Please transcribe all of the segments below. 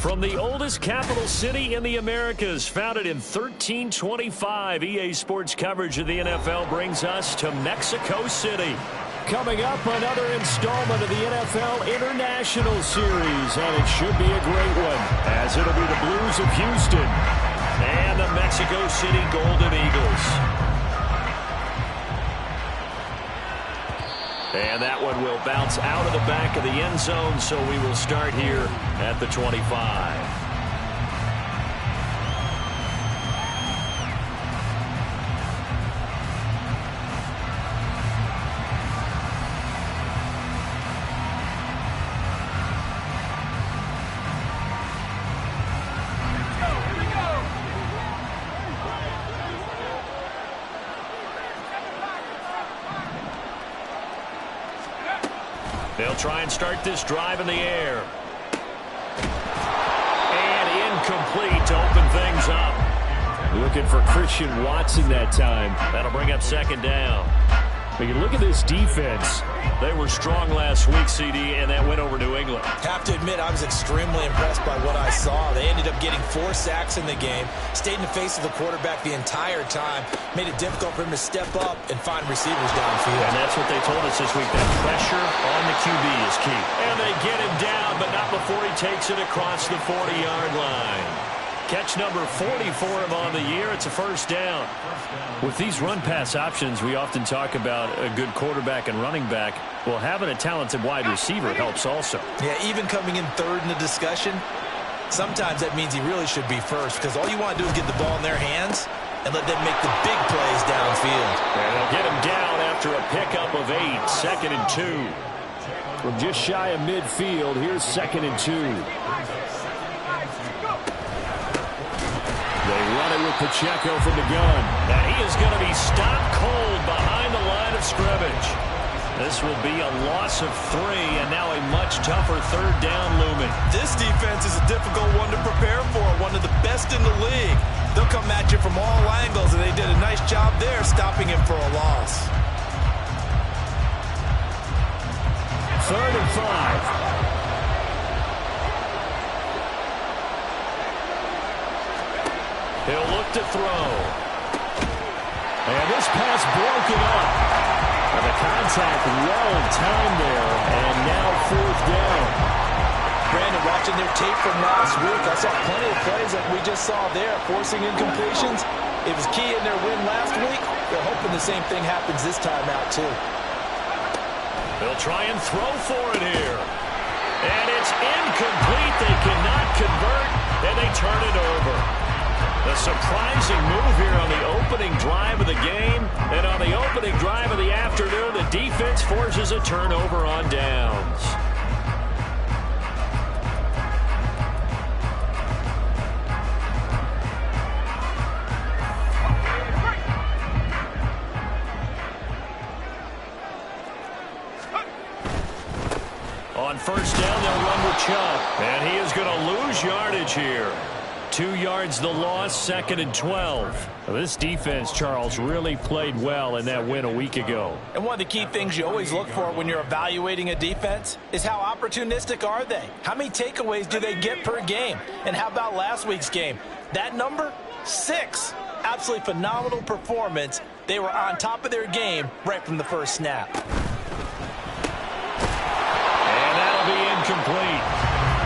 From the oldest capital city in the Americas, founded in 1325, EA Sports coverage of the NFL brings us to Mexico City. Coming up, another installment of the NFL International Series, and it should be a great one, as it'll be the Blues of Houston and the Mexico City Golden Eagles. And that one will bounce out of the back of the end zone, so we will start here at the 25. They'll try and start this drive in the air. And incomplete to open things up. Looking for Christian Watson that time. That'll bring up second down. But you look at this defense. They were strong last week, CD, and that went over New England. Have to admit, I was extremely impressed by what I saw. They ended up getting 4 sacks in the game, stayed in the face of the quarterback the entire time, made it difficult for him to step up and find receivers downfield. And that's what they told us this week, that pressure on the QB is key. And they get him down, but not before he takes it across the 40-yard line. Catch number 40 for him on the year. It's a first down. With these run-pass options, we often talk about a good quarterback and running back. Well, having a talented wide receiver helps also. Yeah, even coming in third in the discussion, sometimes that means he really should be first, because all you want to do is get the ball in their hands and let them make the big plays downfield. And they'll get him down after a pickup of 8, 2nd and 2. From just shy of midfield, here's 2nd and 2. They run it with Pacheco from the gun. And he is going to be stopped cold behind the line of scrimmage. This will be a loss of 3, and now a much tougher third down looming. This defense is a difficult one to prepare for, one of the best in the league. They'll come at you from all angles, and they did a nice job there stopping him for a loss. 3rd and 5. He'll look to throw. And this pass broken up. And the contact well timed there. And now 4th down. Brandon, watching their tape from last week, I saw plenty of plays that we just saw there, forcing incompletions. It was key in their win last week. They're hoping the same thing happens this time out, too. They'll try and throw for it here. And it's incomplete. They cannot convert, and they turn it over. A surprising move here on the opening drive of the game. And on the opening drive of the afternoon, the defense forces a turnover on downs. On first down, they'll run with Chubb. And he is going to lose yardage here. 2 yards the loss, 2nd and 12. Well, this defense, Charles, really played well in that win a week ago. And one of the key things you always look for when you're evaluating a defense is how opportunistic are they? How many takeaways do they get per game? And how about last week's game? That number, 6. Absolutely phenomenal performance. They were on top of their game right from the first snap. And that'll be incomplete.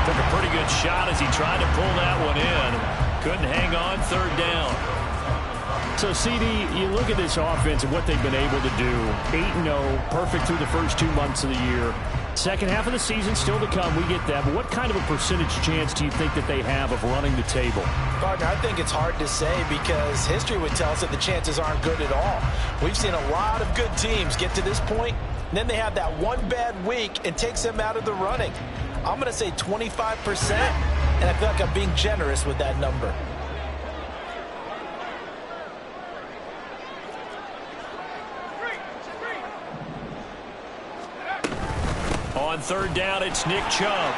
Took a pretty good shot as he tried to pull that one in. Couldn't hang on, 3rd down. So, CD, you look at this offense and what they've been able to do. 8-0, perfect through the first 2 months of the year. Second half of the season still to come, we get that. But what kind of a percentage chance do you think that they have of running the table? Partner, I think it's hard to say because history would tell us that the chances aren't good at all. We've seen a lot of good teams get to this point, and then they have that one bad week and takes them out of the running. I'm going to say 25%, and I feel like I'm being generous with that number. On 3rd down, it's Nick Chubb.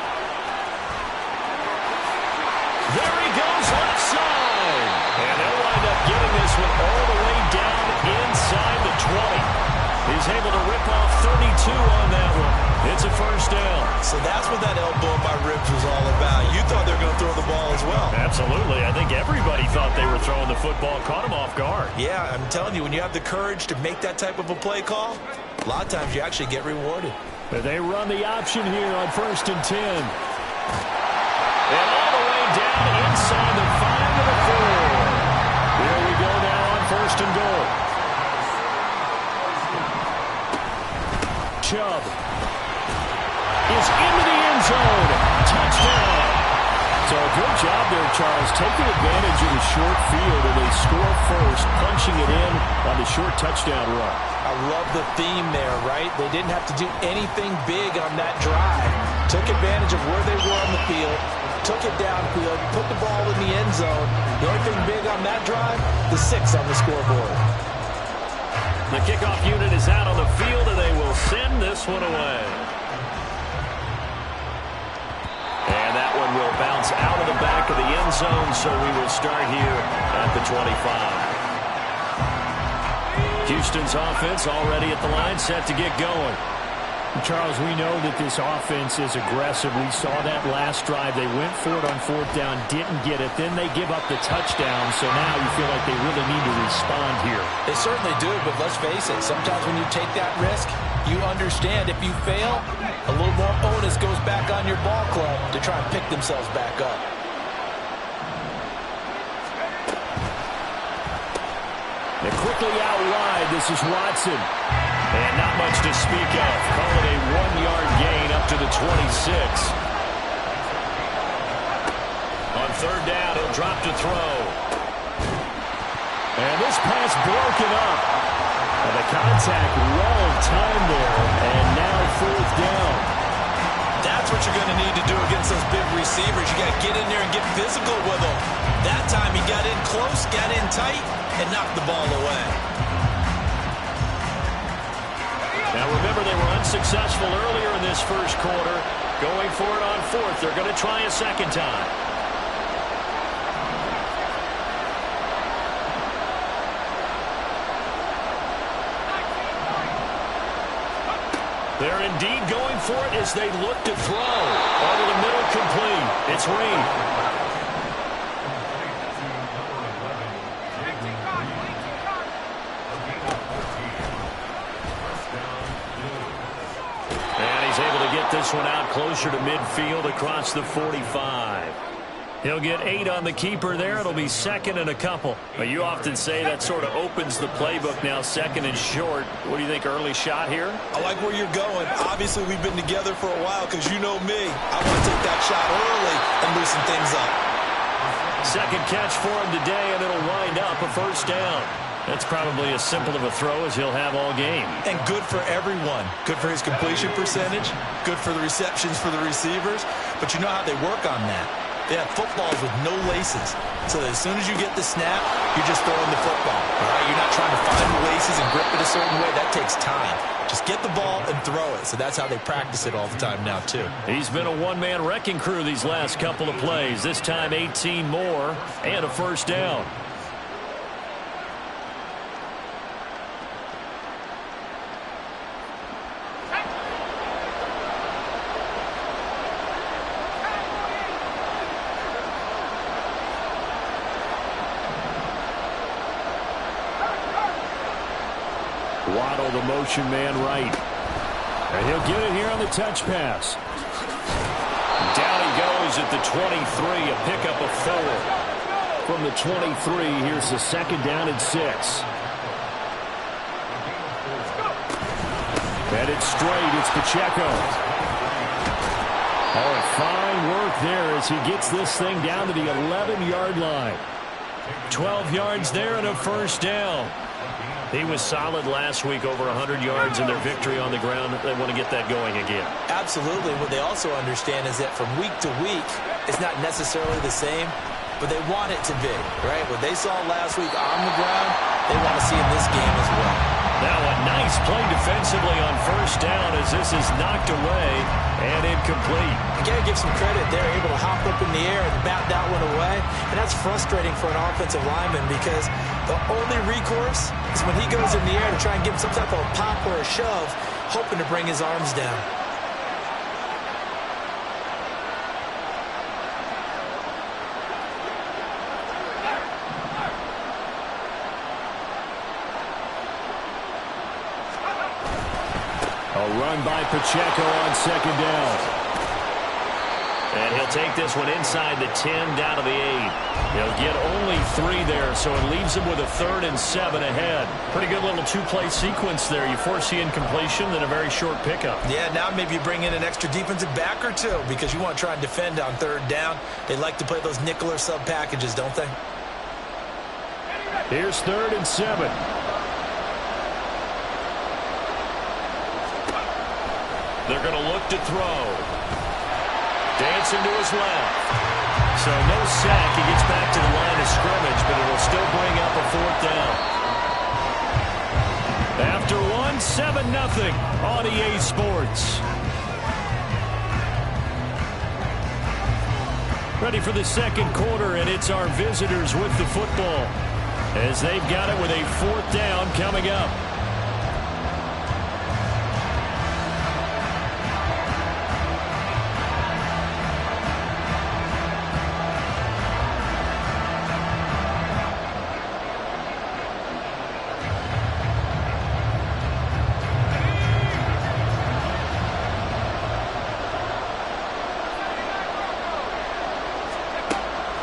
There he goes left side. And they'll wind up getting this one all the way down inside the 20. He's able to rip off 32 on that one. It's a first down. So that's what that elbow in my ribs was all about. You thought they were going to throw it Absolutely. I think everybody thought they were throwing the football, caught him off guard. Yeah, I'm telling you, when you have the courage to make that type of a play call, a lot of times you actually get rewarded. But they run the option here on 1st and 10. And all the way down inside the 5 to the 4. Here we go now on 1st and goal. Chubb is into the end zone. Touchdown. So a good job there, Charles, taking advantage of the short field, and they score first, punching it in on the short touchdown run. I love the theme there, right? They didn't have to do anything big on that drive. Took advantage of where they were on the field, took it downfield, put the ball in the end zone. The only thing big on that drive, the 6 on the scoreboard. The kickoff unit is out on the field, and they will send this one away. And that one will bounce out of the back of the end zone, so we will start here at the 25. Houston's offense already at the line, set to get going. Charles, we know that this offense is aggressive. We saw that last drive. They went for it on 4th down, didn't get it. Then they give up the touchdown, so now you feel like they really need to respond here. They certainly do, but let's face it, sometimes when you take that risk, you understand if you fail, a little more onus goes back on your ball club to try and pick themselves back up. They're quickly out wide. This is Watson. And not much to speak of. Call it a 1-yard gain up to the 26. On 3rd down, he'll drop to throw. And this pass broken up. And the contact well timed there. And now 4th down. That's what you're going to need to do against those big receivers. You got to get in there and get physical with them. That time he got in close, got in tight, and knocked the ball away. Now remember, they were unsuccessful earlier in this first quarter. Going for it on 4th. They're going to try a second time. They're indeed going for it as they look to throw. Over the middle, complete. It's Reed. This one out closer to midfield across the 45. He'll get 8 on the keeper there. It'll be 2nd and a couple. But you often say that sort of opens the playbook now, 2nd and short. What do you think, early shot here? I like where you're going. Obviously, we've been together for a while because you know me. I want to take that shot early and loosen things up. 2nd catch for him today, and it'll wind up a 1st down. That's probably as simple of a throw as he'll have all game. And good for everyone. Good for his completion percentage. Good for the receptions for the receivers. But you know how they work on that. They have footballs with no laces. So that as soon as you get the snap, you're just throwing the football. All right? You're not trying to find the laces and grip it a certain way. That takes time. Just get the ball and throw it. So that's how they practice it all the time now, too. He's been a one-man wrecking crew these last couple of plays. This time 18 more and a 1st down. Waddle, the motion man right. And he'll get it here on the touch pass. Down he goes at the 23, a pickup of 4. From the 23, here's the 2nd down and 6. And it's straight, it's Pacheco. Oh, fine work there as he gets this thing down to the 11-yard line. 12 yards there and a 1st down. He was solid last week, over 100 yards in their victory on the ground. They want to get that going again. Absolutely. What they also understand is that from week to week, it's not necessarily the same, but they want it to be, right? What they saw last week on the ground, they want to see in this game as well. Now a nice play defensively on 1st down as this is knocked away and incomplete. You got to give some credit. They're able to hop up in the air and bat that one away. And that's frustrating for an offensive lineman because the only recourse is when he goes in the air to try and give some type of a pop or a shove, hoping to bring his arms down. A run by Pacheco on second down. And he'll take this one inside the 10 down to the 8. He'll get only 3 there, so it leaves him with a 3rd and 7 ahead. Pretty good little 2-play sequence there. You force the incompletion, then a very short pickup. Yeah, now maybe you bring in an extra defensive back or 2 because you want to try and defend on 3rd down. They like to play those nickel or sub packages, don't they? Here's 3rd and 7. They're going to look to throw. Dancing to his left. So no sack. He gets back to the line of scrimmage, but it'll still bring up a 4th down. After 1, 7-0 on EA Sports. Ready for the second quarter, and it's our visitors with the football as they've got it with a 4th down coming up.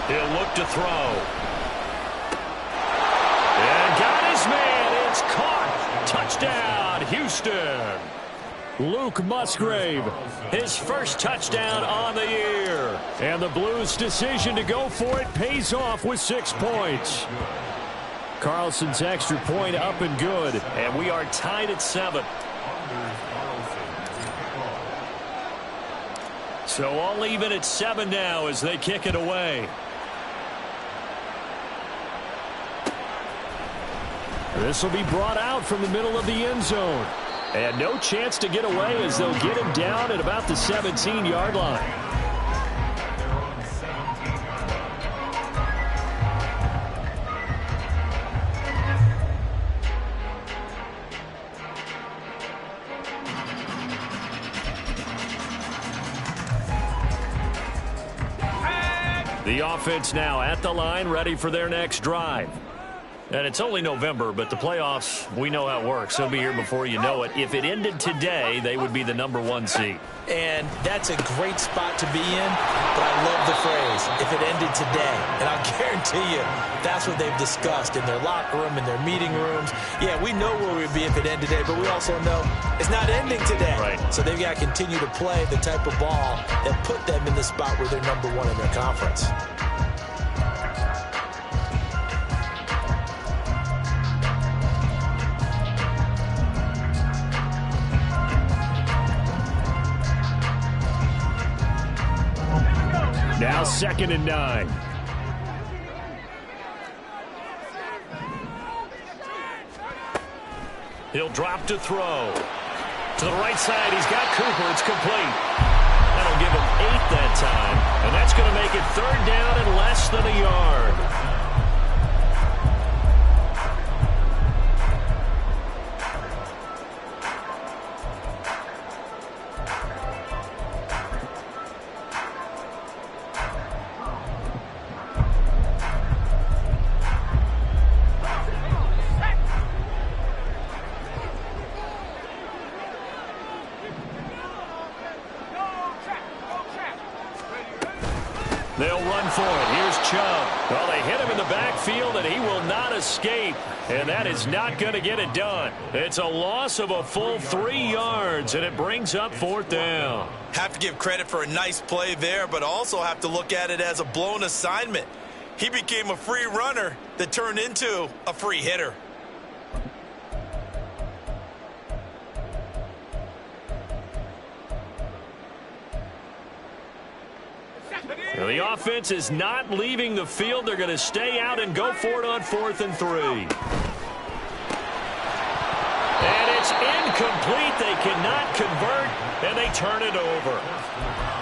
He'll look to throw. And got his man. It's caught. Touchdown, Houston. Luke Musgrave, His first touchdown on the year. and the Blues' decision to go for it pays off with 6 points. Carlson's extra point up and good. And we are tied at 7. So all even at 7 now as they kick it away. This will be brought out from the middle of the end zone. And no chance to get away as they'll get him down at about the 17-yard line. The offense now at the line, ready for their next drive. And it's only November, but the playoffs, we know how it works. They'll be here before you know it. If it ended today, they would be the #1 seed. And that's a great spot to be in, but I love the phrase, if it ended today. And I'll guarantee you, that's what they've discussed in their locker room, in their meeting rooms. Yeah, we know where we'd be if it ended today, but we also know it's not ending today. Right. So they've got to continue to play the type of ball that put them in the spot where they're #1 in their conference. Now 2nd and 9. He'll drop to throw. To the right side, he's got Cooper. It's complete. That'll give him 8 that time. And that's going to make it 3rd down and less than a yard. They'll run for it. Here's Chubb. Well, they hit him in the backfield, and he will not escape. And that is not going to get it done. It's a loss of a full 3 yards, and it brings up 4th down. Have to give credit for a nice play there, but also have to look at it as a blown assignment. He became a free runner that turned into a free hitter. Well, the offense is not leaving the field. They're going to stay out and go for it on 4th and 3. And it's incomplete. They cannot convert, and they turn it over.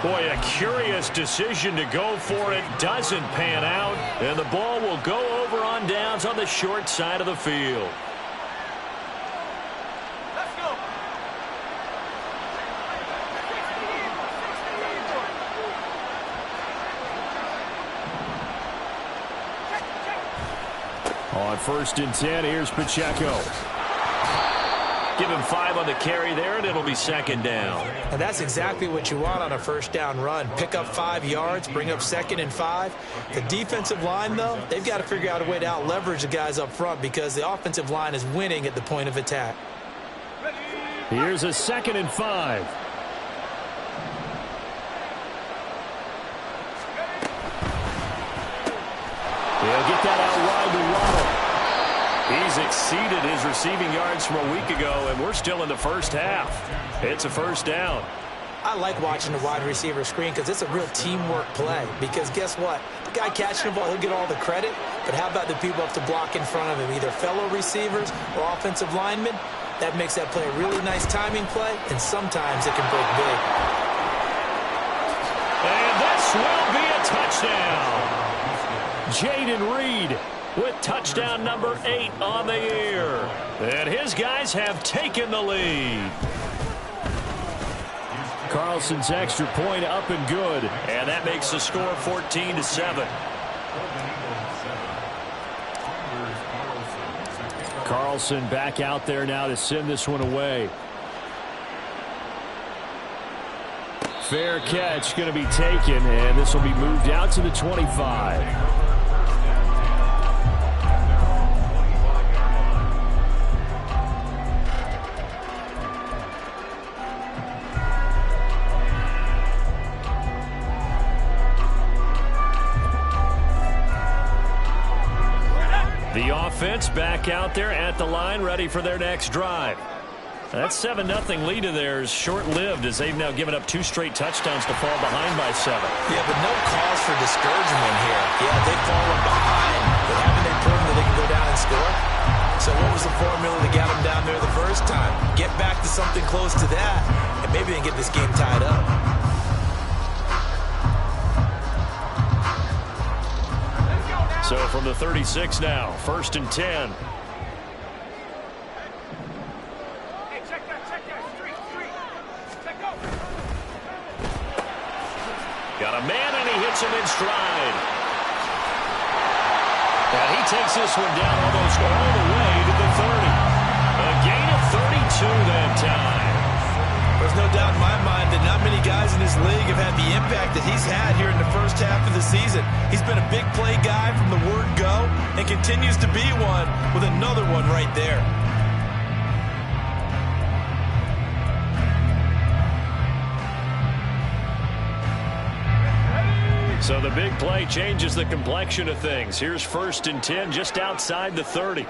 Boy, a curious decision to go for it. Doesn't pan out, and the ball will go over on downs on the short side of the field. On 1st and 10, here's Pacheco. Give him 5 on the carry there, and it'll be second down. And that's exactly what you want on a first down run. Pick up 5 yards, bring up 2nd and 5. The defensive line, though, they've got to figure out a way to out-leverage the guys up front because the offensive line is winning at the point of attack. Here's a 2nd and 5. He'll get that out wide to Waddle. He's exceeded his receiving yards from a week ago, and we're still in the first half. It's a first down. I like watching the wide receiver screen because it's a real teamwork play. Because guess what? The guy catching the ball, he'll get all the credit. But how about the people up to block in front of him, either fellow receivers or offensive linemen? That makes that play a really nice timing play, and sometimes it can break big. And this will be a touchdown. Jaden Reed with touchdown number 8 on the year. And his guys have taken the lead. Carlson's extra point up and good. And that makes the score 14-7. Carlson back out there now to send this one away. Fair catch going to be taken, and this will be moved out to the 25. The offense back out there at the line, ready for their next drive. That 7-0 lead of theirs short-lived as they've now given up 2 straight touchdowns to fall behind by 7. Yeah, but no cause for discouragement here. Yeah, they've fallen behind, but haven't they proven that they can go down and score? So what was the formula that got them down there the first time? Get back to something close to that, and maybe they can get this game tied up. So from the 36 now, 1st and 10. Got a man, and he hits him in stride. And he takes this one down almost all the way to the 30. A gain of 32 that time. There's no doubt in my mind that not many guys in this league have had the impact that he's had here in the first half of the season. He's been a big play guy from the word go and continues to be one with another one right there. So the big play changes the complexion of things. Here's 1st and 10 just outside the 30.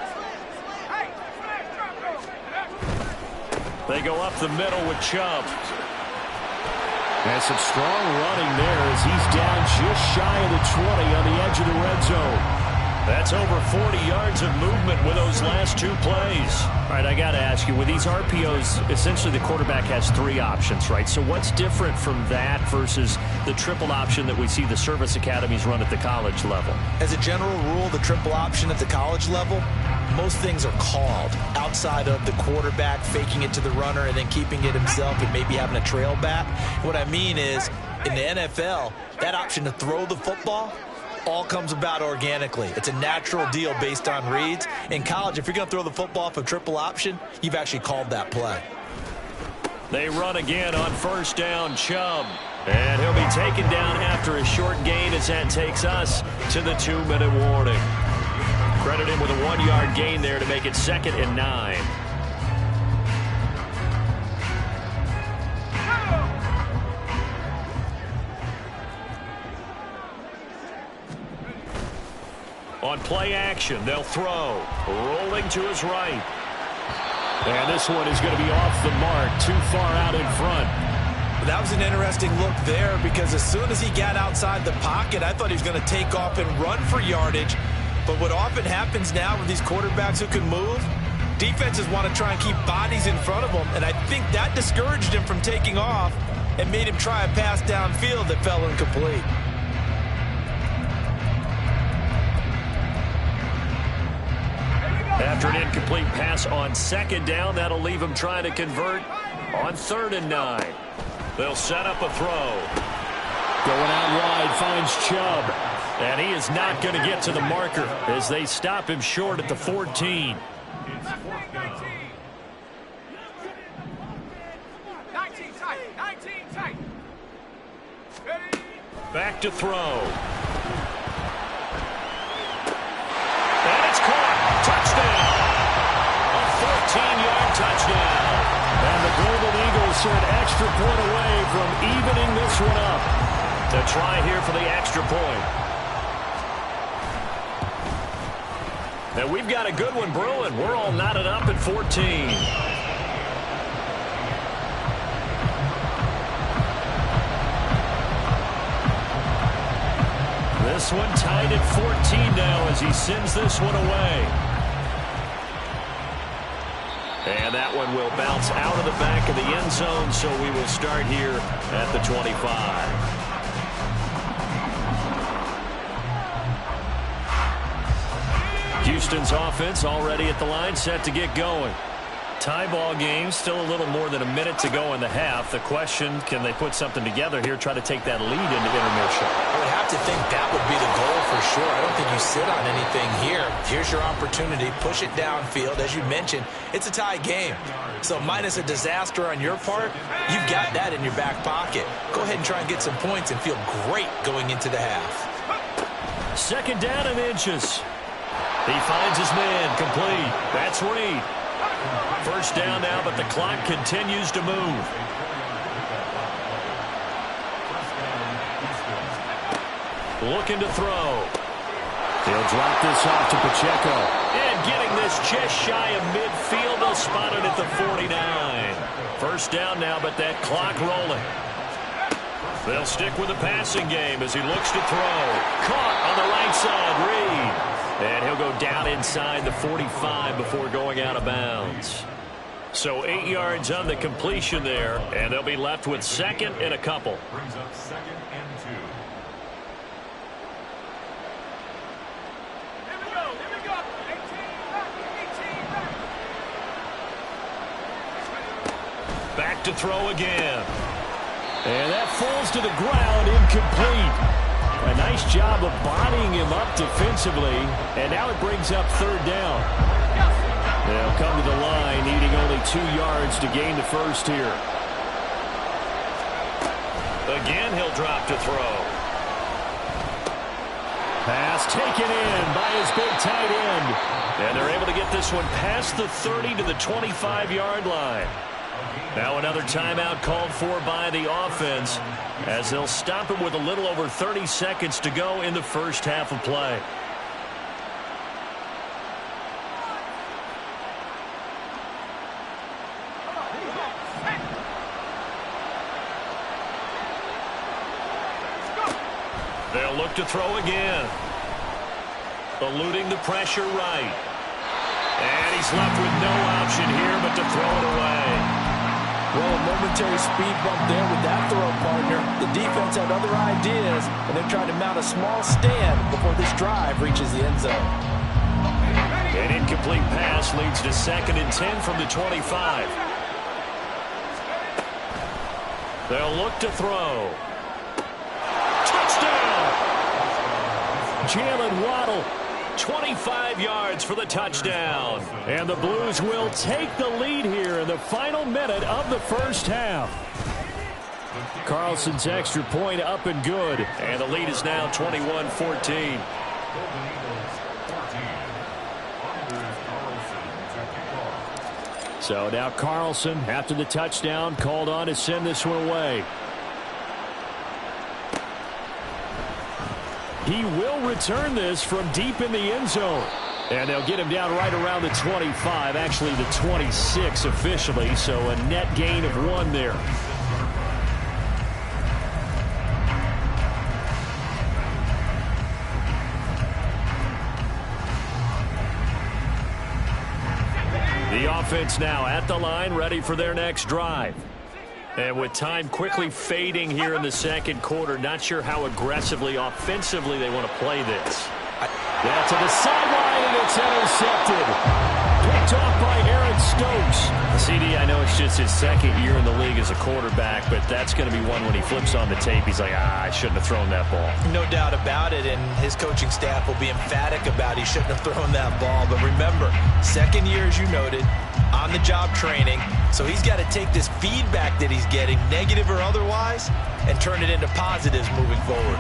They go up the middle with Chubb. And some strong running there as he's down just shy of the 20 on the edge of the red zone. That's over 40 yards of movement with those last 2 plays. All right, I got to ask you, with these RPOs, essentially the quarterback has 3 options, right? So what's different from that versus the triple option that we see the service academies run at the college level? As a general rule, the triple option at the college level, most things are called outside of the quarterback faking it to the runner and then keeping it himself and maybe having a trail back. What I mean is, in the NFL, that option to throw the football all comes about organically. It's a natural deal based on reads. In college, if you're going to throw the football off a triple option, you've actually called that play. They run again on 1st down, Chubb. And he'll be taken down after a short gain as that takes us to the 2-minute warning. Credit him with a 1-yard gain there to make it 2nd and 9. On play action, they'll throw. Rolling to his right. And this one is going to be off the mark, too far out in front. That was an interesting look there because as soon as he got outside the pocket, I thought he was going to take off and run for yardage. But what often happens now with these quarterbacks who can move, defenses want to try and keep bodies in front of them. And I think that discouraged him from taking off and made him try a pass downfield that fell incomplete. After an incomplete pass on 2nd down, that'll leave him trying to convert on 3rd and 9. They'll set up a throw. Going out wide, finds Chubb. And he is not going to get to the marker as they stop him short at the 14. Back to throw. And it's caught. Touchdown. A 14-yard touchdown. And the Golden Eagles are an extra point away from evening this one up. To try here for the extra point. Now we've got a good one brewing. We're all knotted up at 14. This one tied at 14 now as he sends this one away. And that one will bounce out of the back of the end zone, so we will start here at the 25. Houston's offense already at the line, set to get going. Tie ball game, still a little more than a minute to go in the half. The question, can they put something together here, try to take that lead into intermission? I would have to think that would be the goal for sure. I don't think you sit on anything here. Here's your opportunity. Push it downfield. As you mentioned, it's a tie game. So minus a disaster on your part, you've got that in your back pocket. Go ahead and try and get some points and feel great going into the half. Second down and inches. He finds his man, complete. That's Reed. First down now, but the clock continues to move. Looking to throw. He'll drop this off to Pacheco. And getting this just shy of midfield. They'll spot it at the 49. First down now, but that clock rolling. They'll stick with the passing game as he looks to throw. Caught on the right side, Reed. And he'll go down inside the 45 before going out of bounds. So 8 yards on the completion there, and they'll be left with second and a couple. Brings up second and 2. Here we go. 18 back. Back to throw again. And that falls to the ground, incomplete. A nice job of bodying him up defensively, and now it brings up third down. They'll come to the line, needing only 2 yards to gain the first here. Again, he'll drop to throw. Pass taken in by his big tight end. And they're able to get this one past the 30 to the 25-yard line. Now another timeout called for by the offense as they'll stop it with a little over 30 seconds to go in the first half of play. They'll look to throw again. Eluding the pressure right. And he's left with no option here but to throw it away. Well, a momentary speed bump there with that throw, partner. The defense had other ideas, and they're trying to mount a small stand before this drive reaches the end zone. An incomplete pass leads to second and 10 from the 25. They'll look to throw. Touchdown! Jalen Waddle. 25 yards for the touchdown. And the Blues will take the lead here in the final minute of the first half. Carlson's extra point up and good. And the lead is now 21-14. So now Carlson, after the touchdown, called on to send this one away. He will return this from deep in the end zone. And they'll get him down right around the 25, actually the 26 officially, so a net gain of 1 there. The offense now at the line, ready for their next drive. And with time quickly fading here in the second quarter, not sure how aggressively, offensively they want to play this. That's to the sideline, and it's intercepted. Picked off by Aaron Stokes. CD, I know it's just his second year in the league as a quarterback, but that's going to be one when he flips on the tape. He's like, I shouldn't have thrown that ball. No doubt about it, and his coaching staff will be emphatic about he shouldn't have thrown that ball. But remember, second year, as you noted, on-the-job training. So he's got to take this feedback that he's getting, negative or otherwise, and turn it into positives moving forward.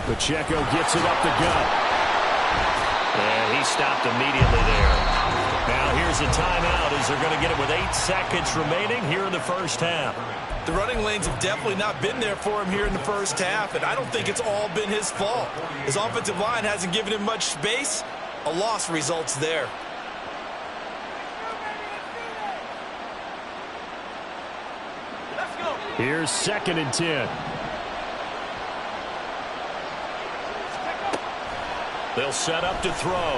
Pacheco gets it up the gut. And he stopped immediately there. Now here's a timeout as they're going to get it with 8 seconds remaining here in the first half. The running lanes have definitely not been there for him here in the first half, and I don't think it's all been his fault. His offensive line hasn't given him much space. A loss results there. Here's 2nd and 10. They'll set up to throw.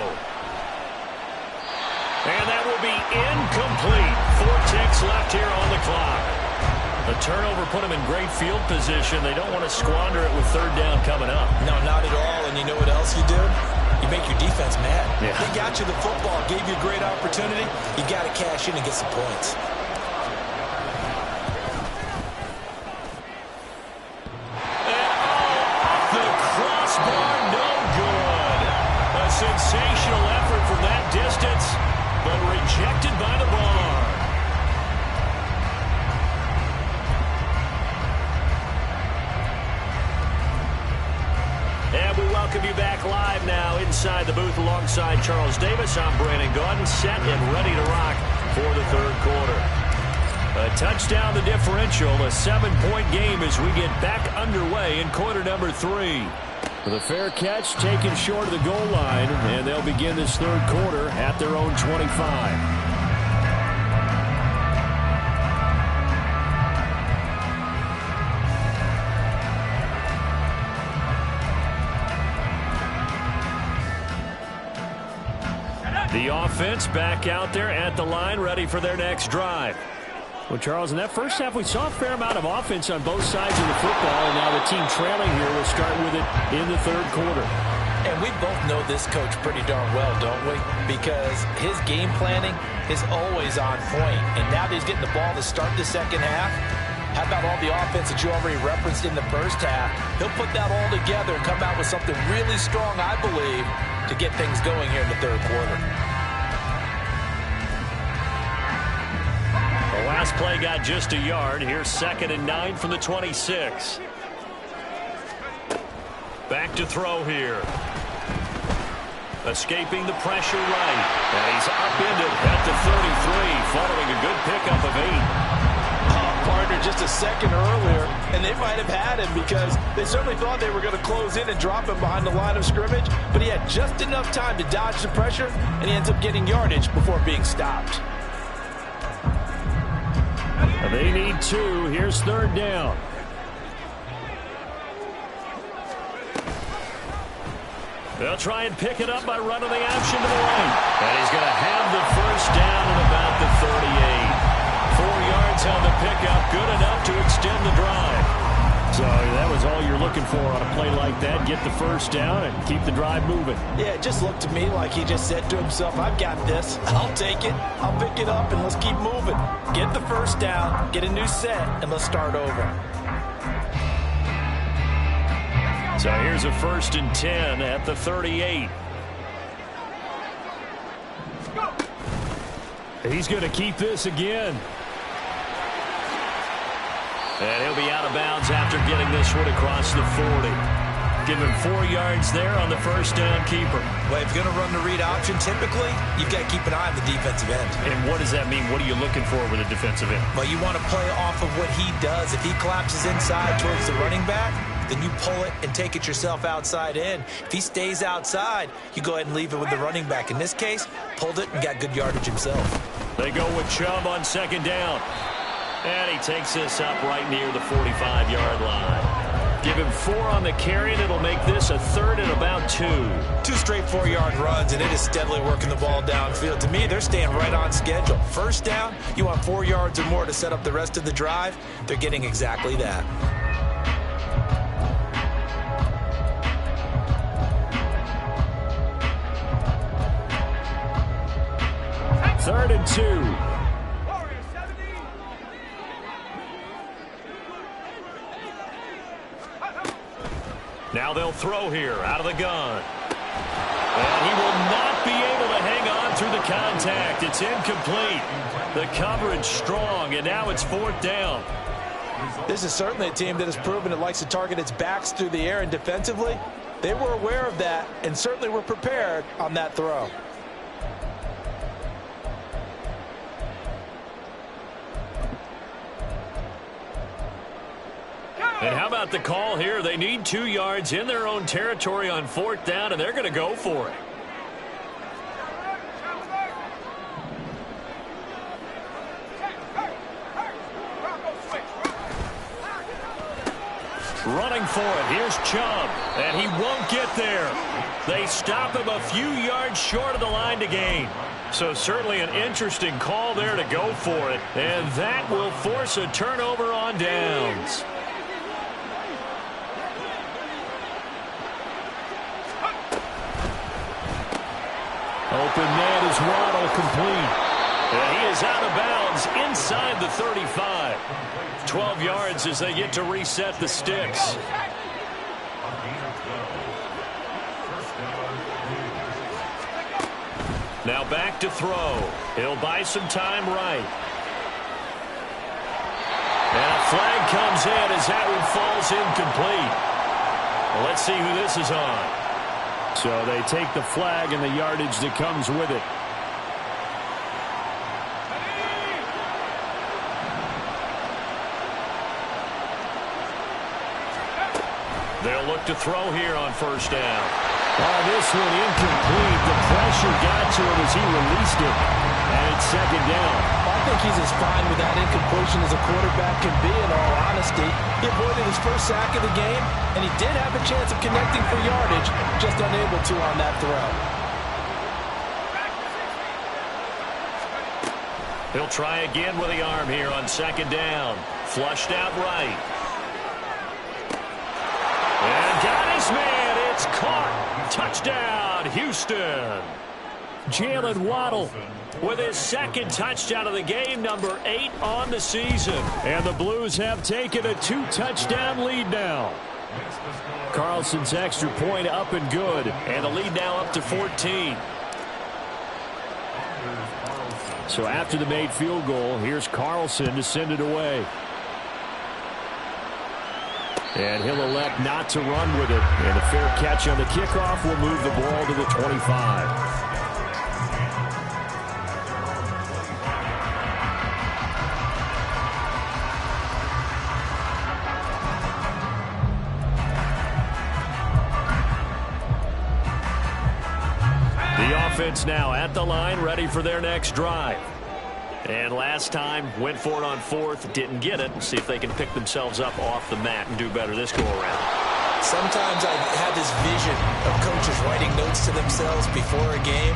And that will be incomplete. 4 ticks left here on the clock. The turnover put them in great field position. They don't want to squander it with 3rd down coming up. No, not at all. And you know what else you do? You make your defense mad. Yeah. They got you the football, gave you a great opportunity. You got to cash in and get some points. Sensational effort from that distance, but rejected by the bar. And we welcome you back live now inside the booth alongside Charles Davis. I'm Brandon Gaudin, set and ready to rock for the 3rd quarter. A touchdown the differential, a 7-point game as we get back underway in quarter number 3. With a fair catch taken short of the goal line, and they'll begin this 3rd quarter at their own 25. The offense back out there at the line, ready for their next drive. Well, Charles, in that first half, we saw a fair amount of offense on both sides of the football, and now the team trailing here will start with it in the 3rd quarter. And we both know this coach pretty darn well, don't we? Because his game planning is always on point. And now that he's getting the ball to start the 2nd half, how about all the offense that you already referenced in the first half? He'll put that all together and come out with something really strong, I believe, to get things going here in the 3rd quarter. The last play got just a yard. Here's 2nd and 9 from the 26. Back to throw here. Escaping the pressure right. And he's upended at the 33 following a good pickup of 8. Partner just a second earlier, and they might have had him because they certainly thought they were going to close in and drop him behind the line of scrimmage, but he had just enough time to dodge the pressure, and he ends up getting yardage before being stopped. They need 2. Here's 3rd down. They'll try and pick it up by running the option to the right. And he's going to have the first down at about the 38. 4 yards on the pickup, good enough to extend the drive. So that was all you're looking for on a play like that. Get the first down and keep the drive moving. Yeah, it just looked to me like he just said to himself, I've got this. I'll take it. I'll pick it up, and let's keep moving. Get the first down, get a new set, and let's start over. So here's a 1st and 10 at the 38. He's going to keep this again. And he'll be out of bounds after getting this one across the 40. Give him 4 yards there on the first down keeper. Well, if you're going to run the read option, typically, you've got to keep an eye on the defensive end. And what does that mean? What are you looking for with a defensive end? Well, you want to play off of what he does. If he collapses inside towards the running back, then you pull it and take it yourself outside in. If he stays outside, you go ahead and leave it with the running back. In this case, pulled it and got good yardage himself. They go with Chubb on 2nd down. And he takes this up right near the 45-yard line. Give him 4 on the carry, and it'll make this a 3rd and about 2. 2 straight 4-yard runs, and it is steadily working the ball downfield. To me, they're staying right on schedule. First down, you want 4 yards or more to set up the rest of the drive. They're getting exactly that. Third and 2. Now they'll throw here out of the gun. And he will not be able to hang on through the contact. It's incomplete. The coverage strong, and now it's 4th down. This is certainly a team that has proven it likes to target its backs through the air, and defensively, they were aware of that and certainly were prepared on that throw. And how about the call here? They need 2 yards in their own territory on 4th down, and they're going to go for it. Running for it. Here's Chubb, and he won't get there. They stop him a few yards short of the line to gain. So certainly an interesting call there to go for it, and that will force a turnover on downs. Open man is Waddle, complete. And he is out of bounds inside the 35. 12 yards as they get to reset the sticks. Now back to throw. He'll buy some time right. And a flag comes in as that one falls incomplete. Well, let's see who this is on. So they take the flag and the yardage that comes with it. They'll look to throw here on 1st down. Oh, this one incomplete. The pressure got to him as he released it. And it's 2nd down. I think he's as fine with that incompletion as a quarterback can be, in all honesty. He avoided his first sack of the game, and he did have a chance of connecting for yardage, just unable to on that throw. He'll try again with the arm here on 2nd down. Flushed out right. And got his man. It's caught. Touchdown, Houston. Jalen Waddle with his 2nd touchdown of the game, number 8 on the season. And the Blues have taken a 2-touchdown lead now. Carlson's extra point up and good. And the lead now up to 14. So after the made field goal, here's Carlson to send it away. And he'll elect not to run with it. And a fair catch on the kickoff will move the ball to the 25. The offense now at the line, ready for their next drive. And last time, went for it on 4th, didn't get it. See if they can pick themselves up off the mat and do better this go-around. Sometimes I have this vision of coaches writing notes to themselves before a game.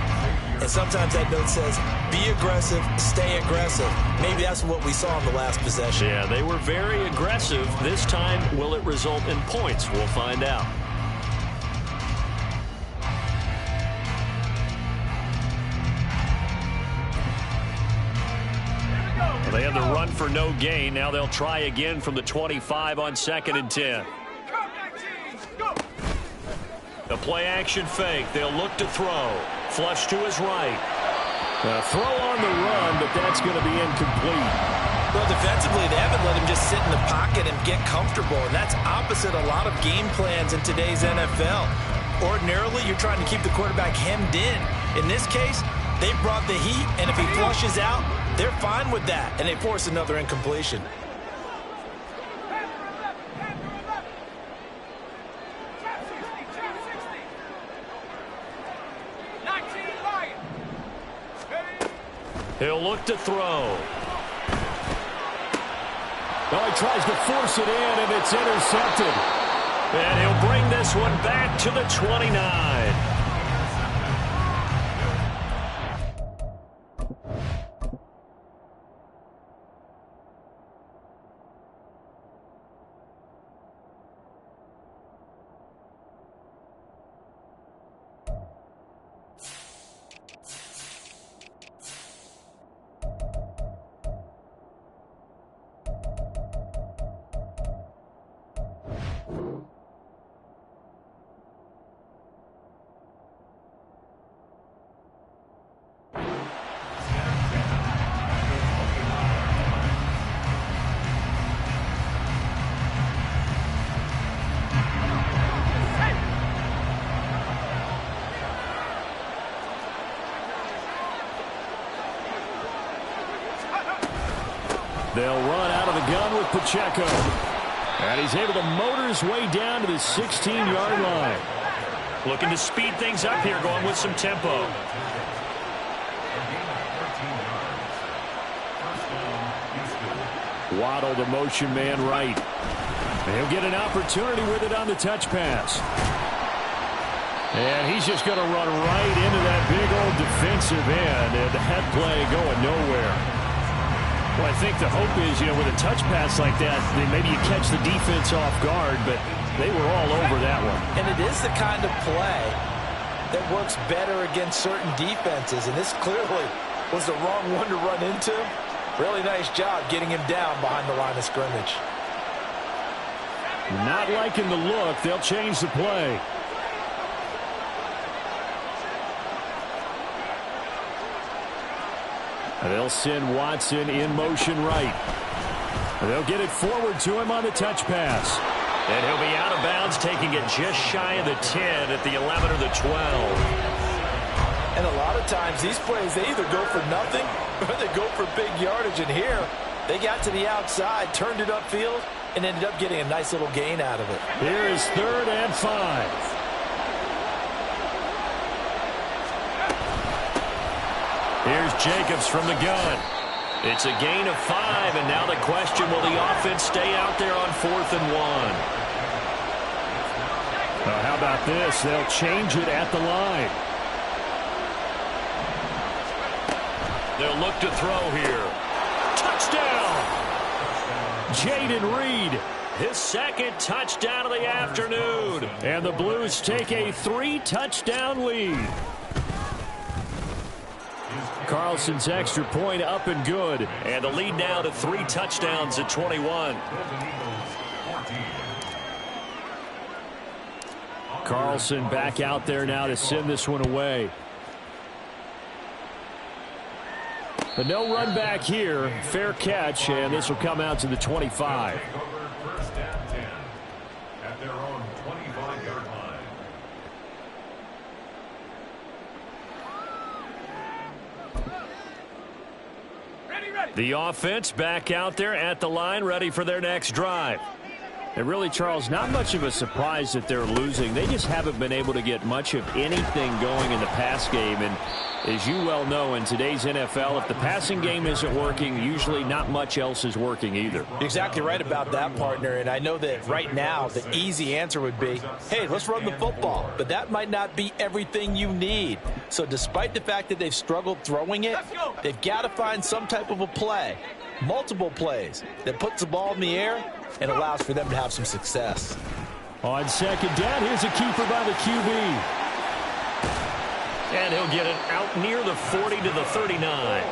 And sometimes that note says, be aggressive, stay aggressive. Maybe that's what we saw in the last possession. Yeah, they were very aggressive. This time, will it result in points? We'll find out. They had the run for no gain. Now they'll try again from the 25 on 2nd and 10. The play action fake. They'll look to throw. Flush to his right. Throw on the run, but that's going to be incomplete. Well, defensively, they haven't let him just sit in the pocket and get comfortable, and that's opposite a lot of game plans in today's NFL. Ordinarily, you're trying to keep the quarterback hemmed in. In this case, they brought the heat, and if he flushes out, they're fine with that, and they force another incompletion. He'll look to throw. Oh, he tries to force it in, and it's intercepted. And he'll bring this one back to the 29. They'll run out of the gun with Pacheco. And he's able to motor his way down to the 16-yard line. Looking to speed things up here, going with some tempo. Waddle, the motion man right. And he'll get an opportunity with it on the touch pass. And he's just going to run right into that big old defensive end. And that play going nowhere. Well, I think the hope is, with a touch pass like that, maybe you catch the defense off guard, but they were all over that one. And it is the kind of play that works better against certain defenses, and this clearly was the wrong one to run into. Really nice job getting him down behind the line of scrimmage. Not liking the look. They'll change the play. They'll send Watson in motion right. They'll get it forward to him on the touch pass. And he'll be out of bounds, taking it just shy of the 10 at the 11 or the 12. And a lot of times these plays, they either go for nothing or they go for big yardage. And here, they got to the outside, turned it upfield, and ended up getting a nice little gain out of it. Here is 3rd and 5. Here's Jacobs from the gun. It's a gain of 5, and now the question, will the offense stay out there on 4th and 1? How about this? They'll change it at the line. They'll look to throw here. Touchdown! Jaden Reed, his 2nd touchdown of the afternoon. And the Blues take a 3-touchdown lead. Carlson's extra point up and good. And the lead now to 3 touchdowns at 21. Carlson back out there now to send this one away. But no run back here. Fair catch, and this will come out to the 25. First and 10 at their own 25-yard line. The offense back out there at the line, ready for their next drive. And really, Charles, not much of a surprise that they're losing. They just haven't been able to get much of anything going in the pass game. And as you well know, in today's NFL, if the passing game isn't working, usually not much else is working either. You're exactly right about that, partner. And I know that right now the easy answer would be, hey, let's run the football. But that might not be everything you need. So despite the fact that they've struggled throwing it, they've got to find some type of a play, multiple plays, that puts the ball in the air and allows for them to have some success. On 2nd down, here's a keeper by the QB. And he'll get it out near the 40 to the 39.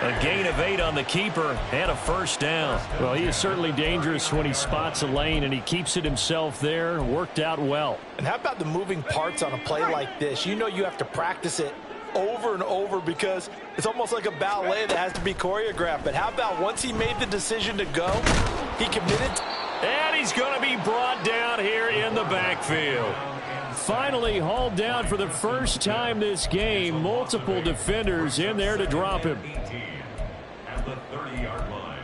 A gain of 8 on the keeper and a 1st down. Well, he is certainly dangerous when he spots a lane, and he keeps it himself there. Worked out well. And how about the moving parts on a play like this? You know you have to practice it over and over because it's almost like a ballet that has to be choreographed. But how about once he made the decision to go, he committed. And he's going to be brought down here in the backfield. Finally hauled down for the first time this game. Multiple defenders in there to drop him. At the 30-yard line.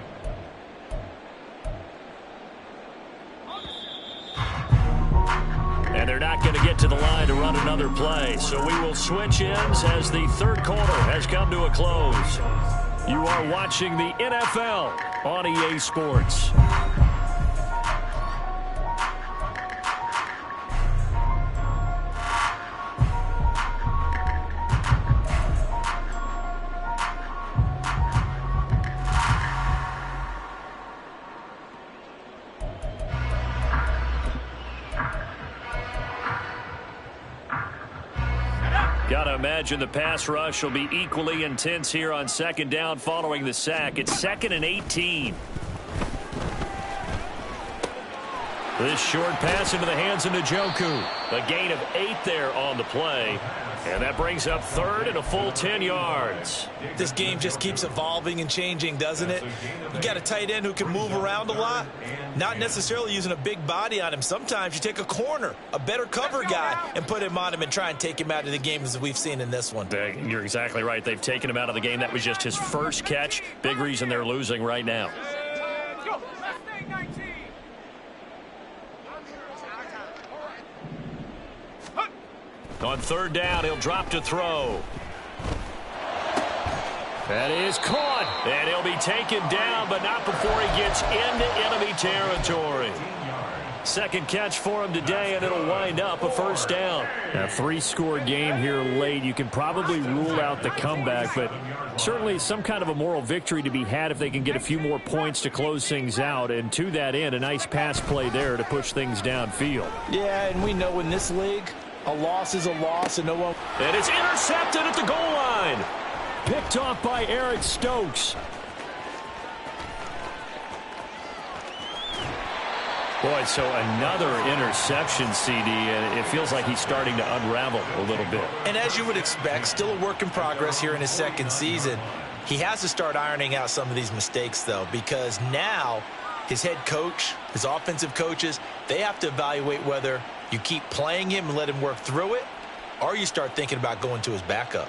And they're not going to get to the line to run another play. So we will switch ends as the 3rd quarter has come to a close. You are watching the NFL on EA Sports. Got to imagine the pass rush will be equally intense here on second down following the sack. It's 2nd and 18. This short pass into the hands of Njoku. A gain of 8 there on the play. And that brings up 3rd and a full 10 yards. This game just keeps evolving and changing, doesn't it? You got a tight end who can move around a lot, not necessarily using a big body on him. Sometimes you take a corner, a better cover guy, and put him on him and try and take him out of the game as we've seen in this one. You're exactly right. They've taken him out of the game. That was just his first catch. Big reason they're losing right now. On 3rd down, he'll drop to throw. That is caught. And he'll be taken down, but not before he gets into enemy territory. Second catch for him today, and it'll wind up a 1st down. A 3-score game here late. You can probably rule out the comeback, but certainly some kind of a moral victory to be had if they can get a few more points to close things out. And to that end, a nice pass play there to push things downfield. Yeah, and we know in this league, a loss is a loss, and no one... And it's intercepted at the goal line. Picked off by Eric Stokes. Boy, so another interception, CD, and it feels like he's starting to unravel a little bit. And as you would expect, still a work in progress here in his 2nd season. He has to start ironing out some of these mistakes, though, because now his head coach, his offensive coaches, they have to evaluate whether you keep playing him and let him work through it, or you start thinking about going to his backup.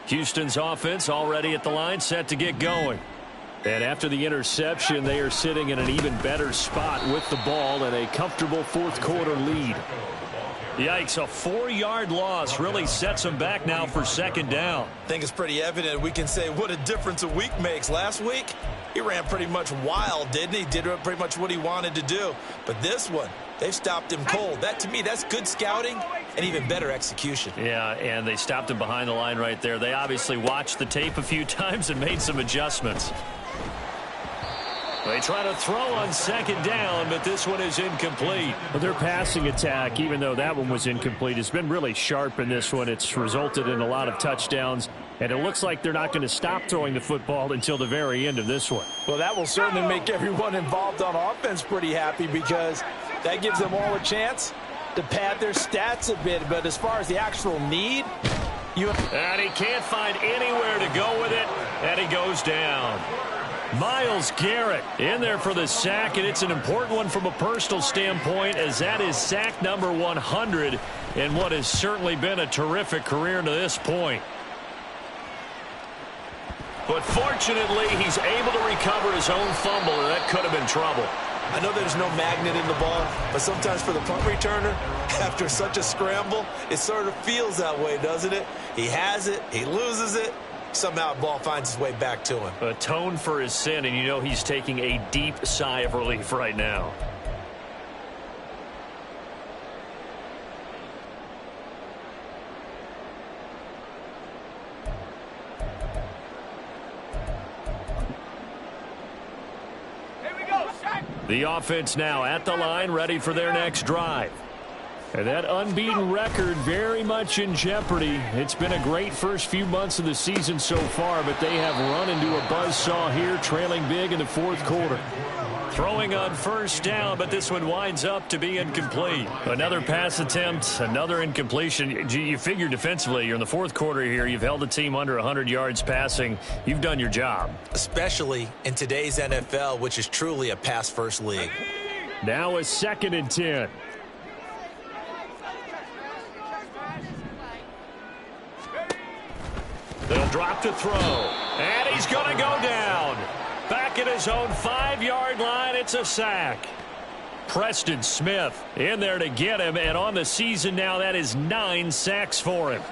Houston's offense already at the line, set to get going. And after the interception, they are sitting in an even better spot with the ball and a comfortable 4th quarter lead. Yikes, a 4-yard loss really sets them back now for 2nd down. I think it's pretty evident. We can say what a difference a week makes. Last week, he ran pretty much wild, didn't he? Did pretty much what he wanted to do. But this one, they've stopped him cold. That, to me, that's good scouting and even better execution. Yeah, and they stopped him behind the line right there. They obviously watched the tape a few times and made some adjustments. They try to throw on 2nd down, but this one is incomplete. Well, their passing attack, even though that one was incomplete, has been really sharp in this one. It's resulted in a lot of touchdowns, and it looks like they're not going to stop throwing the football until the very end of this one. Well, that will certainly make everyone involved on offense pretty happy, because that gives them all a chance to pad their stats a bit. But as far as the actual need, and he can't find anywhere to go with it, and he goes down. Myles Garrett in there for the sack, and it's an important one from a personal standpoint, as that is sack number 100 in what has certainly been a terrific career to this point. But fortunately, he's able to recover his own fumble, and that could have been trouble. I know there's no magnet in the ball, but sometimes for the punt returner, after such a scramble, it sort of feels that way, doesn't it? He has it, he loses it, somehow the ball finds its way back to him. Atone for his sin, and you know he's taking a deep sigh of relief right now. The offense now at the line, ready for their next drive. And that unbeaten record very much in jeopardy. It's been a great first few months of the season so far, but they have run into a buzzsaw here, trailing big in the 4th quarter. Throwing on 1st down, but this one winds up to be incomplete. Another pass attempt, another incompletion. You figure defensively, you're in the 4th quarter here. You've held the team under 100 yards passing. You've done your job. Especially in today's NFL, which is truly a pass-first league. Now a 2nd and 10. They'll drop to throw, and he's going to go down. Back at his own 5-yard line, it's a sack. Preston Smith in there to get him, and on the season now, that is 9 sacks for him.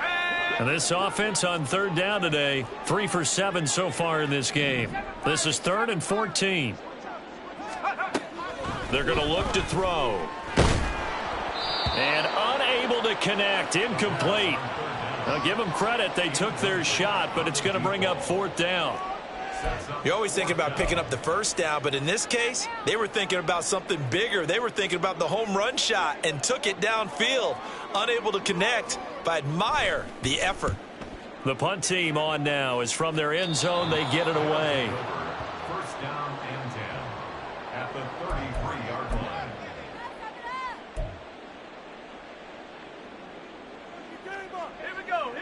And this offense on third down today, 3 for 7 so far in this game. This is 3rd and 14. They're going to look to throw. And unable to connect, incomplete. Now give them credit, they took their shot, but it's going to bring up 4th down. You're always thinking about picking up the first down, but in this case, they were thinking about something bigger. They were thinking about the home run shot and took it downfield. Unable to connect, but I admire the effort. The punt team on now is from their end zone. They get it away. First down and 10 at the 33-yard line.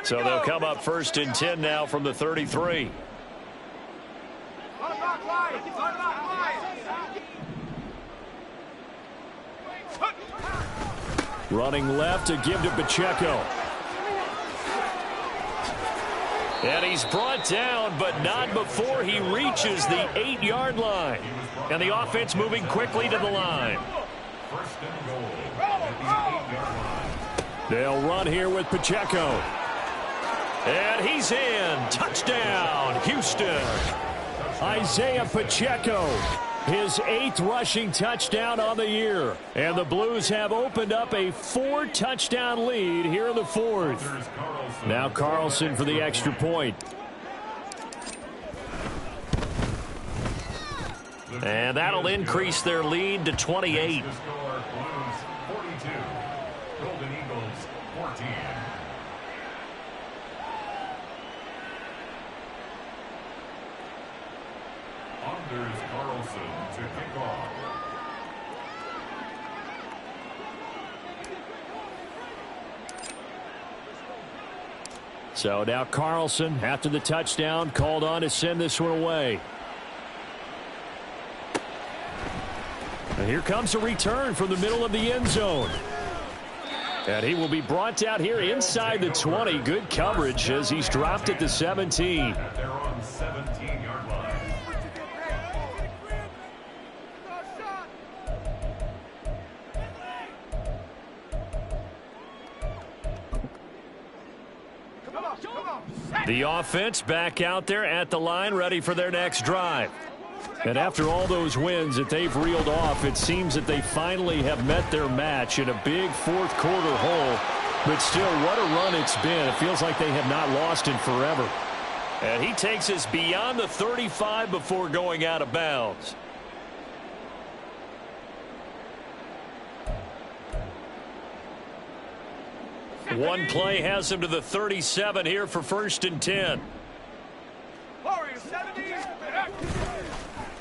So they'll come up 1st and 10 now from the 33. Running left to give to Pacheco. And he's brought down, but not before he reaches the 8-yard line. And the offense moving quickly to the line. First and goal at the 8-yard line. They'll run here with Pacheco. And he's in. Touchdown, Houston. Isaiah Pacheco, his 8th rushing touchdown on the year. And the Blues have opened up a 4-touchdown lead here in the 4th. Now Carlson for the extra point. And that'll increase their lead to 28. The score, Blues 42, Golden Eagles 14. Anders Carlson to kick off. So now Carlson, after the touchdown, called on to send this one away. And here comes a return from the middle of the end zone. And he will be brought down here inside the 20. Good coverage as he's dropped at the 17. At their own 17-yard line. The offense back out there at the line, ready for their next drive. And after all those wins that they've reeled off, it seems that they finally have met their match in a big fourth-quarter hole. But still, what a run it's been. It feels like they have not lost in forever. And he takes us beyond the 35 before going out of bounds. One play has him to the 37 here for 1st and 10.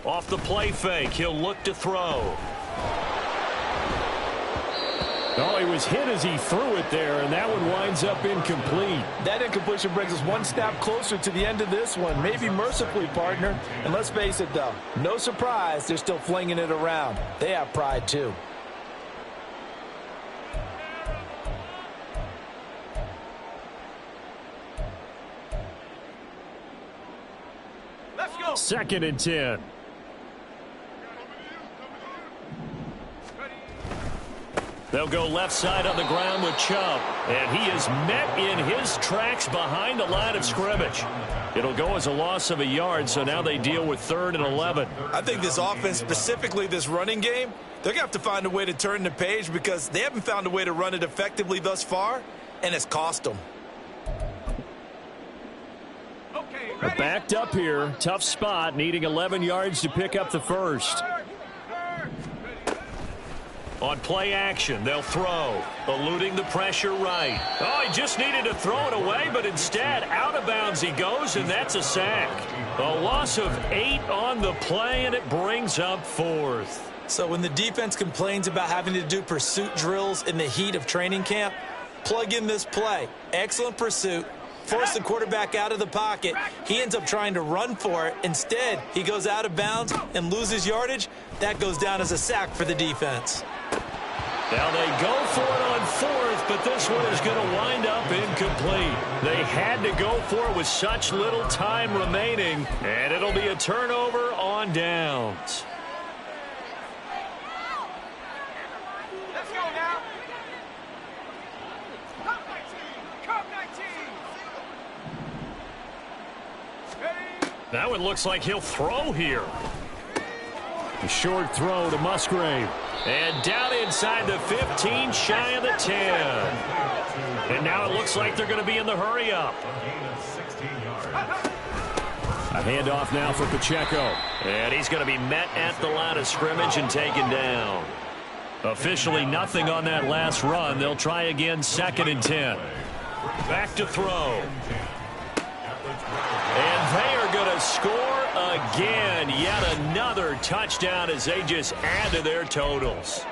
Off the play fake, he'll look to throw. Oh, he was hit as he threw it there, and that one winds up incomplete. That incompletion brings us one step closer to the end of this one. Maybe mercifully, partner. And let's face it, though, no surprise they're still flinging it around. They have pride, too. Let's go. 2nd and 10. They'll go left side on the ground with Chubb. And he is met in his tracks behind the line of scrimmage. It'll go as a loss of a yard, so now they deal with 3rd and 11. I think this offense, specifically this running game, they're going to have to find a way to turn the page because they haven't found a way to run it effectively thus far, and it's cost them. They're backed up here. Tough spot, needing 11 yards to pick up the first. On play action, they'll throw. Eluding the pressure right. Oh, he just needed to throw it away, but instead, out of bounds he goes, and that's a sack. A loss of 8 on the play, and it brings up 4th. So when the defense complains about having to do pursuit drills in the heat of training camp, plug in this play. Excellent pursuit. Force the quarterback out of the pocket. He ends up trying to run for it. Instead, he goes out of bounds and loses yardage. That goes down as a sack for the defense. Now they go for it on 4th, but this one is going to wind up incomplete. They had to go for it with such little time remaining, and it'll be a turnover on downs. Let's go now. Come 19. Come 19. That one looks like he'll throw here. A short throw to Musgrave. And down inside the 15, shy of the 10. And now it looks like they're going to be in the hurry-up. A handoff now for Pacheco. And he's going to be met at the line of scrimmage and taken down. Officially nothing on that last run. They'll try again, 2nd and 10. Back to throw. And they are going to score again. Yet another touchdown as they just add to their totals.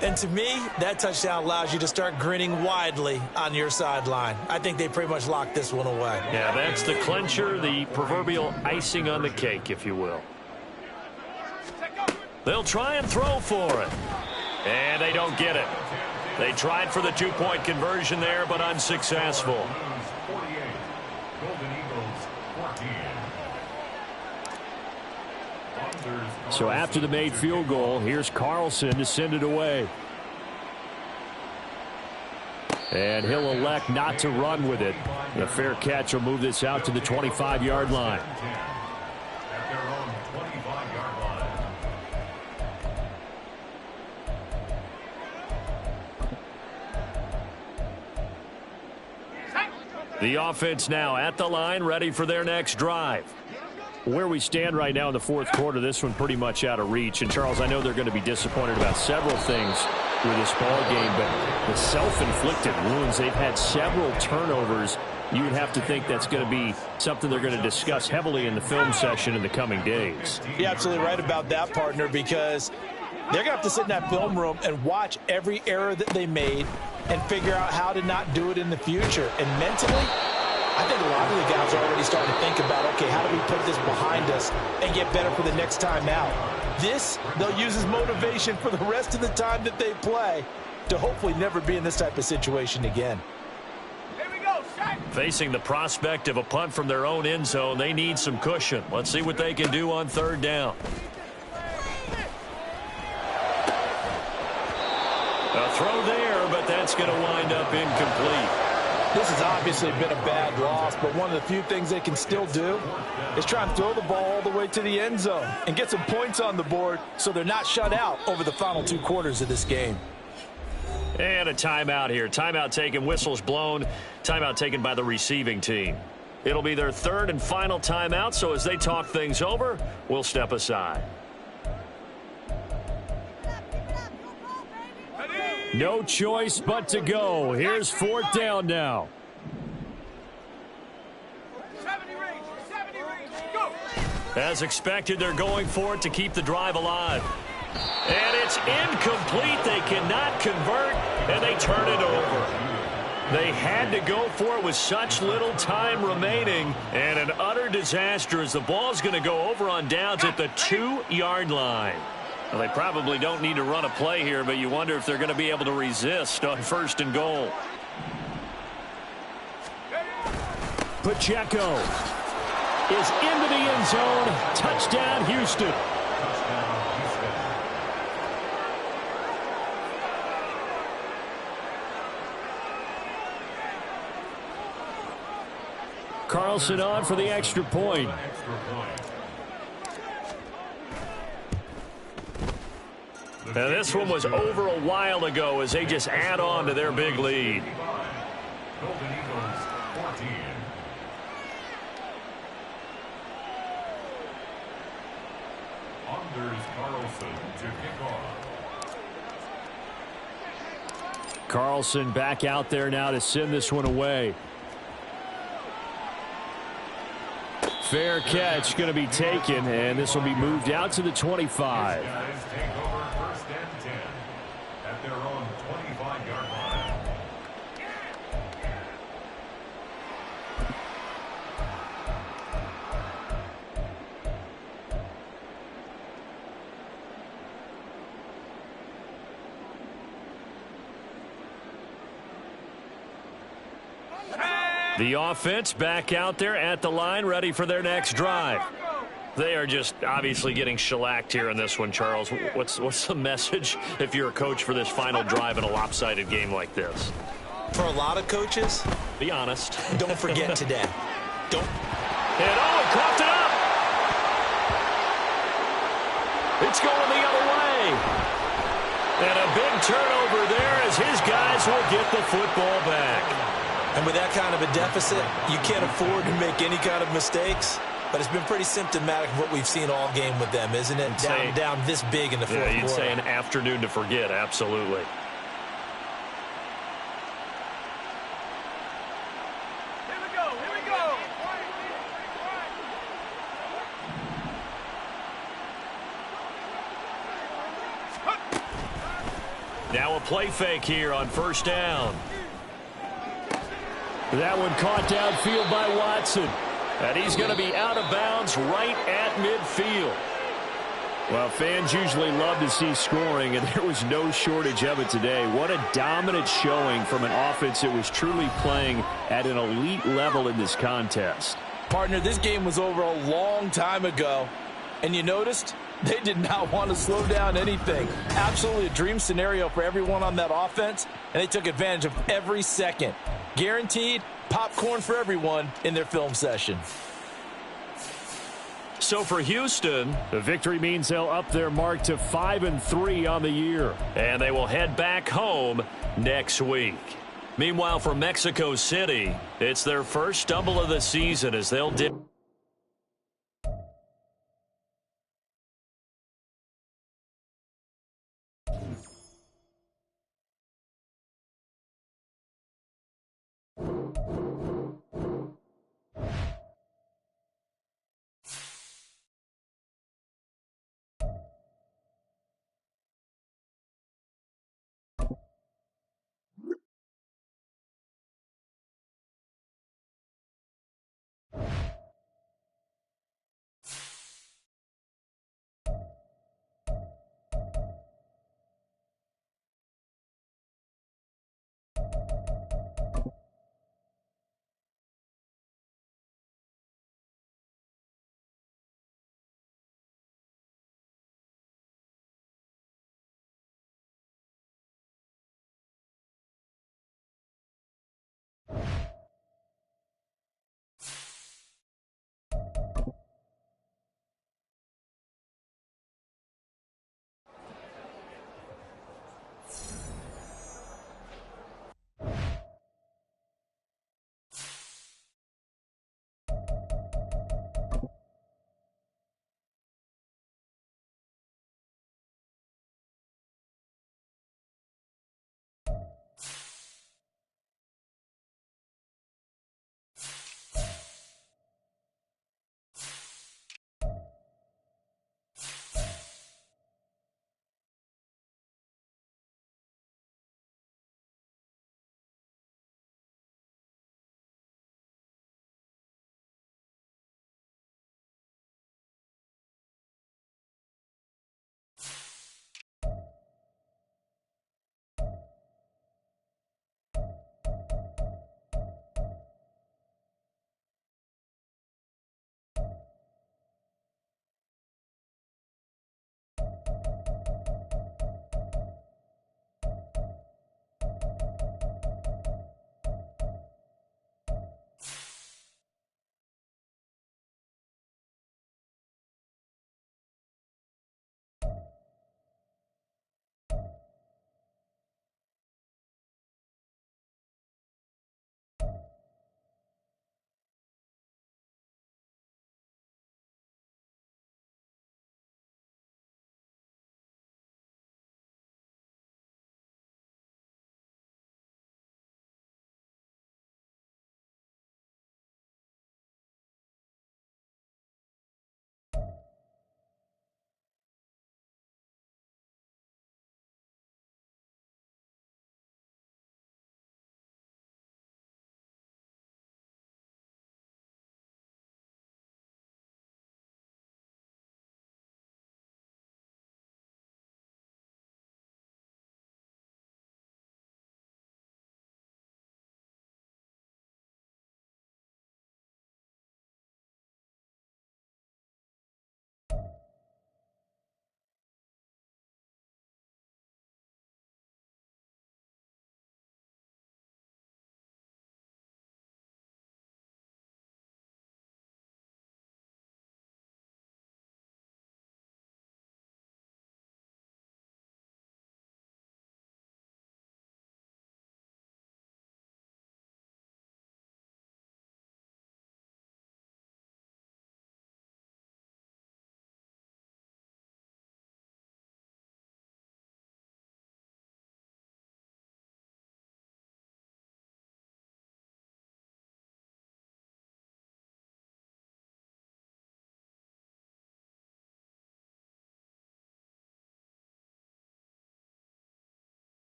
And to me, that touchdown allows you to start grinning widely on your sideline. I think they pretty much locked this one away. Yeah, that's the clincher, the proverbial icing on the cake, if you will. They'll try and throw for it. And they don't get it. They tried for the 2-point conversion there, but unsuccessful. So after the made field goal, here's Carlson to send it away. And he'll elect not to run with it. The fair catch will move this out to the 25-yard line. The offense now at the line, ready for their next drive. Where we stand right now in the fourth quarter, this one pretty much out of reach. And, Charles, I know they're going to be disappointed about several things with this ball game, but the self-inflicted wounds, they've had several turnovers. You would have to think that's going to be something they're going to discuss heavily in the film session in the coming days. You're absolutely right about that, partner, because they're going to have to sit in that film room and watch every error that they made and figure out how to not do it in the future. And mentally, I think a lot of the guys are already starting to think about, okay, how do we put this behind us and get better for the next time out? This, they'll use as motivation for the rest of the time that they play to hopefully never be in this type of situation again. Here we go, set. Facing the prospect of a punt from their own end zone, they need some cushion. Let's see what they can do on 3rd down. A throw there, but that's going to wind up incomplete. This has obviously been a bad loss, but one of the few things they can still do is try and throw the ball all the way to the end zone and get some points on the board so they're not shut out over the final 2 quarters of this game. And a timeout here. Timeout taken, whistles blown. Timeout taken by the receiving team. It'll be their 3rd and final timeout, so as they talk things over, we'll step aside. No choice but to go. Here's 4th down now. 70 range, go. As expected, they're going for it to keep the drive alive. And it's incomplete. They cannot convert, and they turn it over. They had to go for it with such little time remaining, and an utter disaster as the ball's going to go over on downs at the 2-yard line. Well, they probably don't need to run a play here, but you wonder if they're going to be able to resist on 1st and goal. Pacheco is into the end zone. Touchdown, Houston. Carlson on for the extra point. Now, this one was over a while ago as they just add on to their big lead. Golden Eagles 14. Anders Carlson to kick off. Carlson back out there now to send this one away. Fair catch going to be taken, and this will be moved out to the 25. These guys take over 1st and 10 at their own 25-yard line. The offense back out there at the line, ready for their next drive. They are just obviously getting shellacked here in this one, Charles. What's the message if you're a coach for this final drive in a lopsided game like this? For a lot of coaches, Be honest. don't forget today. Don't. And oh, it coughed it up. it's going the other way. And a big turnover there as his guys will get the football back. And with that kind of a deficit, you can't afford to make any kind of mistakes. But it's been pretty symptomatic of what we've seen all game with them, isn't it? Down this big in the fourth quarter. You'd say an afternoon to forget, absolutely. Here we go, here we go. Now a play fake here on first down. That one caught downfield by Watson. And he's going to be out of bounds right at midfield. Well, fans usually love to see scoring, and there was no shortage of it today. What a dominant showing from an offense that was truly playing at an elite level in this contest. Partner, this game was over a long time ago, and you noticed they did not want to slow down anything. Absolutely a dream scenario for everyone on that offense, and they took advantage of every second. Guaranteed popcorn for everyone in their film session. So for Houston, the victory means they'll up their mark to 5-3 on the year. And they will head back home next week. Meanwhile, for Mexico City, it's their first stumble of the season as they'll dip.